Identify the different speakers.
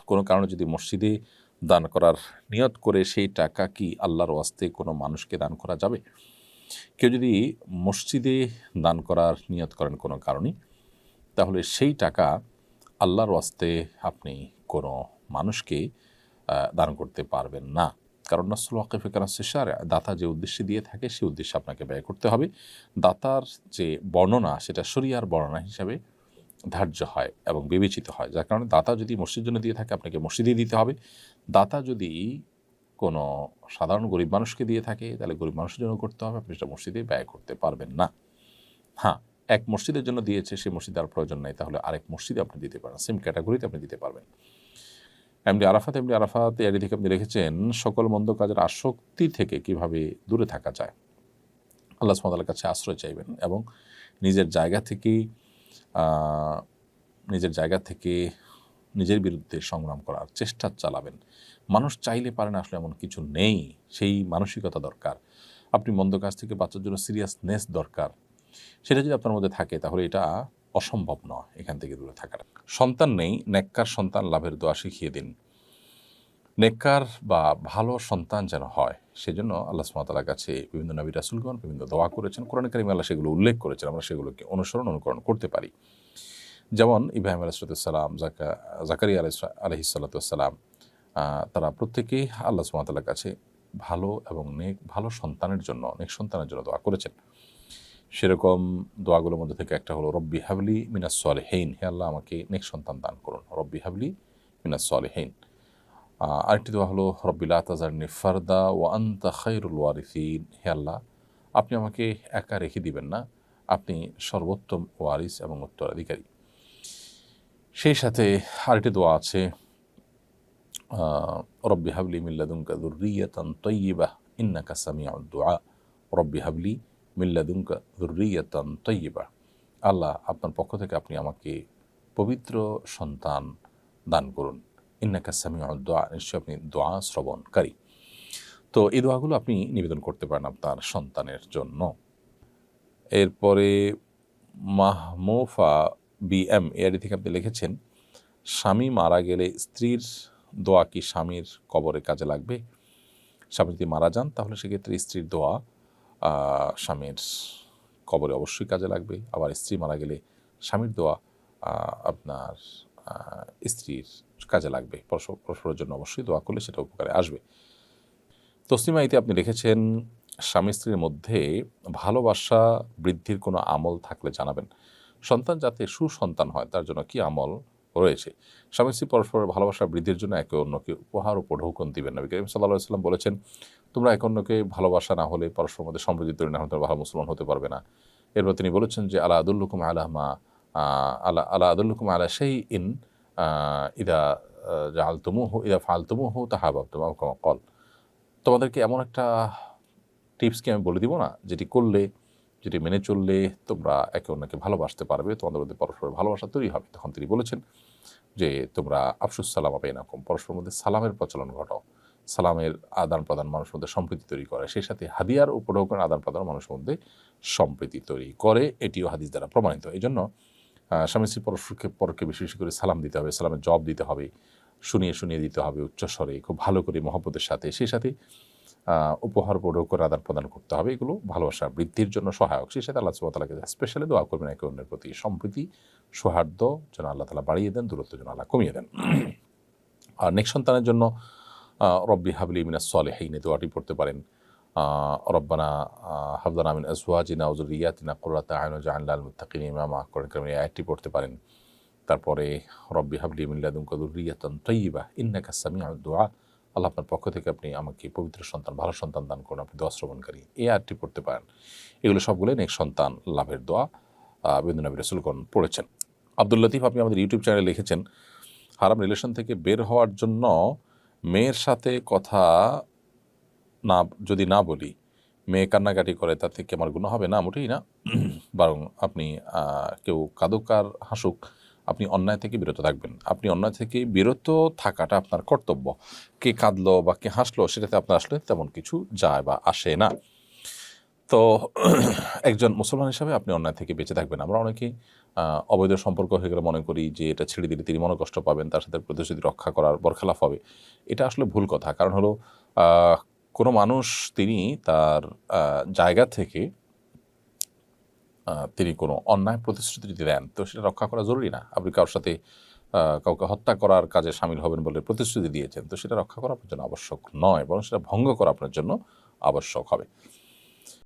Speaker 1: কোনো কারণে যদি মসজিদে দান করার নিয়ত করে সেই টাকা কি আল্লাহর ওয়াস্তে কোনো মানুষকে দান করা যাবে? কেউ যদি মসজিদে দান করার নিয়ত করেন কোনো কারণে, তাহলে সেই টাকা আল্লাহর ওয়াস্তে আপনি কোনো মানুষকে দান করতে পারবেন না। কারণ নাসুল ওয়াকিফে কানাসেসার দাতা যে উদ্দেশ্যে দিয়ে থাকে সেই উদ্দেশ্যে আপনাকে ব্যয় করতে হবে। দাতার যে বর্ণনা সেটা শরিয়ার বর্ণনা হিসাবে ধার্য হয় এবং বিবেচিত হয়, যার কারণে দাতা যদি মসজিদের জন্য দিয়ে থাকে আপনাকে মসজিদে দিতে হবে। দাতা যদি কোনো সাধারণ গরিব মানুষকে দিয়ে থাকে তাহলে গরিব মানুষের জন্য করতে হবে, আপনি সেটা মসজিদে ব্যয় করতে পারবেন না। হ্যাঁ, এক মসজিদের জন্য দিয়েছে, সেই মসজিদে আর প্রয়োজন নেই, তাহলে আরেক মসজিদে আপনি দিতে পারেন, সেম ক্যাটাগরিতে আপনি দিতে পারবেন। এমনি আরাফাত এর থেকে আপনি রেখেছেন সকল মন্দ কাজের আসক্তি থেকে কিভাবে দূরে থাকা যায়। আল্লাহ সুবহানাহু ওয়া তাআলার কাছে আশ্রয় চাইবেন এবং নিজের জায়গা থেকে নিজের বিরুদ্ধে সংগ্রাম করার চেষ্টা চালাবেন। মানুষ চাইলে পারে না, আসলে এমন কিছু নেই, সেই মানসিকতা দরকার। আপনি মন্দ কাজ থেকে বাঁচার জন্য সিরিয়াসনেস দরকার, সেটা যদি আপনার মধ্যে থাকে তাহলে এটা অসম্ভব নয় এখান থেকে দূরে থাকার। সন্তান নেই, নেককার সন্তান লাভের দোয়া শিখিয়ে দিন। নেককার বা ভালো সন্তান যেন হয় সেজন্য আল্লাহ সুবহানাহু ওয়া তাআলার কাছে বিভিন্ন নবী রাসূলগণ বিভিন্ন দোয়া করেছেন। কোরআনে কারিমে আল্লাহ সেগুলো উল্লেখ করেছেন, আমরা সেগুলোকে অনুকরণ করতে পারি। যেমন ইব্রাহিম আলাইহিস সালাম, জাকারিয়া আলাইহিস সালাম, তারা প্রত্যেকেই আল্লাহ সুবহানাহু ওয়া তাআলার কাছে ভালো এবং ভালো সন্তানের জন্য, নেক সন্তানের জন্য দোয়া করেছেন। সেরকম দোয়াগুলোর মধ্যে থেকে একটা হলো রব্বি হাবলি মিনাস সলিহিন, হে আল্লাহ আমাকে নেক সন্তান দান করুন, রব্বি হাবলি মিনাস সলিহিন। আরেকটি দোয়া হলো রব্বি লা তাজারনি ফারদা ওয়া আনতা খায়রুল ওয়ারিসিন, হে আল্লাহ আপনি আমাকে একা রেখে দিবেন না, আপনি সর্বোত্তম ওয়ারিস এবং উত্তরাধিকারী। সেই সাথে আরেকটি দোয়া আছে রব্বি হাবলি মিন লাদুনকা যুররিয়াতান তাইয়্যিবাহ ইন্নাকা সামিউদ দুআ, রব্বি হাবলি মিন লাদুনকা যুররিয়াতান তাইয়্যিবাহ, আল্লাহ আপনার পক্ষ থেকে আপনি আমাকে পবিত্র সন্তান দান করুন, ইন্নাকা সামিউদ দুআ, নিশ্চয়ই আপনি দোয়া শ্রবণকারী। তো এই দোয়াগুলো আপনি নিবেদন করতে পারেন আপনার সন্তানের জন্য। এরপরে মাহমুফা বিএম এআরডি থেকে আপনি লিখেছেন, স্বামী মারা গেলে স্ত্রীর দোয়া কি স্বামীর কবরে কাজে লাগবে? স্বামী যদি মারা যান তাহলে সেক্ষেত্রে স্ত্রীর দোয়া স্বামীর কবরে অবশ্যই কাজে লাগবে। আবার স্ত্রী মারা গেলে স্বামীর দোয়া আপনার স্ত্রীর কাজে লাগবে। পরস্পরের জন্য অবশ্যই দোয়া করলে সেটা উপকারে আসবে। তসলিমা ইতি আপনি লিখেছেন, স্বামী স্ত্রীর মধ্যে ভালোবাসা বৃদ্ধির কোনো আমল থাকলে জানাবেন। সন্তান যাতে সুসন্তান হয় তার জন্য কি আমল রয়েছে? স্বামী স্ত্রী পরস্পরের ভালোবাসা বৃদ্ধির জন্য একে অন্যকে উপহার ও উপঢৌকন দিবেন। নবী করিম সাল্লাল্লাহু আলাইহি ওয়াসাল্লাম বলেছেন, তোমরা একে অন্যকে ভালোবাসা না হলে, পরস্পরের মধ্যে সম্প্রীতি তৈরি না হলে তোমরা ভালো মুসলমান হতে পারবে না। এরপর তিনি বলেছেন যে আলা আদুল্লুকুম আলা শাইইন ইযা ইযা ফাআলতুমুহু তাহাবাবতুম আও কামা ক্বাল, তোমাদেরকে এমন একটা টিপসকে আমি বলে দিব না, যেটি করলে, যেটি মেনে চললে তোমরা একে অন্যকে ভালোবাসতে পারবে, তোমাদের মধ্যে পরস্পরের ভালোবাসা তৈরি হবে। তখন তিনি বলেছেন যে তোমরা আফসুস সালামা বাইনাকুম, পরস্পরের মধ্যে সালামের প্রচলন ঘটাও। সালামের আদান প্রদান মানুষের মধ্যে সম্প্রীতি তৈরি করে, সেই সাথে হাদিয়ার উপঢৌকনের আদান প্রদান মানুষের মধ্যে সম্প্রীতি তৈরি করে, এটিও হাদিস দ্বারা প্রমাণিত। এই জন্য স্বামী স্ত্রী পরকে বেশি বেশি করে সালাম দিতে হবে, সালামের জবাব দিতে হবে, শুনিয়ে দিতে হবে উচ্চস্বরে, খুব ভালো করে মহব্বতের সাথে। সেই সাথে উপহার উপঢৌকন আদান প্রদান করতে হবে। এগুলো ভালোবাসা বৃদ্ধির জন্য সহায়ক। সেই সাথে আল্লাহ সুবহানাহু ওয়া তাআলাকে স্পেশালি দোয়া করবেন একে অন্যের প্রতি সম্প্রীতি, সৌহার্দ্য যেন আল্লাহ তাআলা বাড়িয়ে দেন, দূরত্ব যেন আল্লাহ কমিয়ে দেন। আর নেক্সট সন্তানের জন্য রব্বি হাবলি মিনাস সলিহিন দোয়াটি পড়তে পারেন। রব্বানা হাব লানা মিন আজওয়াজিনা ওয়া যুররিয়াতিনা কুররাতা আ'ইউন ওয়াজআলনা লিল মুত্তাকিনা ইমামা, কোরআন কারীমের এই আয়াতটি পড়তে পারেন। তারপরে রব্বি হাবলি মিন লাদুনকা যুররিয়াতান তাইয়্যিবাহ ইন্নাকা সামিউদ দুআ, আল্লাহ আপনার পক্ষ থেকে আপনি আমাকে পবিত্র সন্তান, ভালো সন্তান দান করুন, আপনি দোয়া শ্রবণকারী, এই আয়াতটি পড়তে পারেন। এগুলো সবগুলোই নেক সন্তান লাভের দোয়া, বিভিন্ন নবী রাসূলগণ পড়েছেন। আব্দুল লতিফ আপনি আমাদের ইউটিউব চ্যানেলে লিখেছেন, হারাম রিলেশন থেকে বের হওয়ার জন্য মেয়ের সাথে কথা যদি না বলি, মেয়ে কান্নাকাটি করে, তাতে কি আমার গুনাহ হবে? না, মোটেই না। বরং আপনি কেউ কাঁদুক আর হাসুক, আপনি অন্যায় থেকে বিরত থাকবেন। আপনি অন্যায় থেকে বিরত থাকাটা আপনার কর্তব্য। কে কাঁদলো বা কে হাসলো সেটাতে আপনার আসলে তেমন কিছু যায় বা আসে না। তো একজন মুসলমান হিসাবে আপনি অন্যায় থেকে বেঁচে থাকবেন। আমরা অনেকেই অবৈধ সম্পর্ক হয়ে গেলে মনে করি যে এটা ছেড়ে দিলে তিনি মনোকষ্ট পাবেন, তার সাথে প্রতিশ্রুতি রক্ষা করার বরখেলাপ হবে। এটা আসলে ভুল কথা। কারণ হলো কোনো মানুষ তিনি তার জায়গা থেকে তিনি কোনো অন্যায় প্রতিশ্রুতি যদি দেন, তো সেটা রক্ষা করা জরুরি না। আপনি কারোর সাথে কাউকে হত্যা করার কাজে শামিল হবেন বলে প্রতিশ্রুতি দিয়েছেন, তো সেটা রক্ষা করা আপনার জন্য আবশ্যক নয়, বরং সেটা ভঙ্গ করা আপনার জন্য আবশ্যক হবে।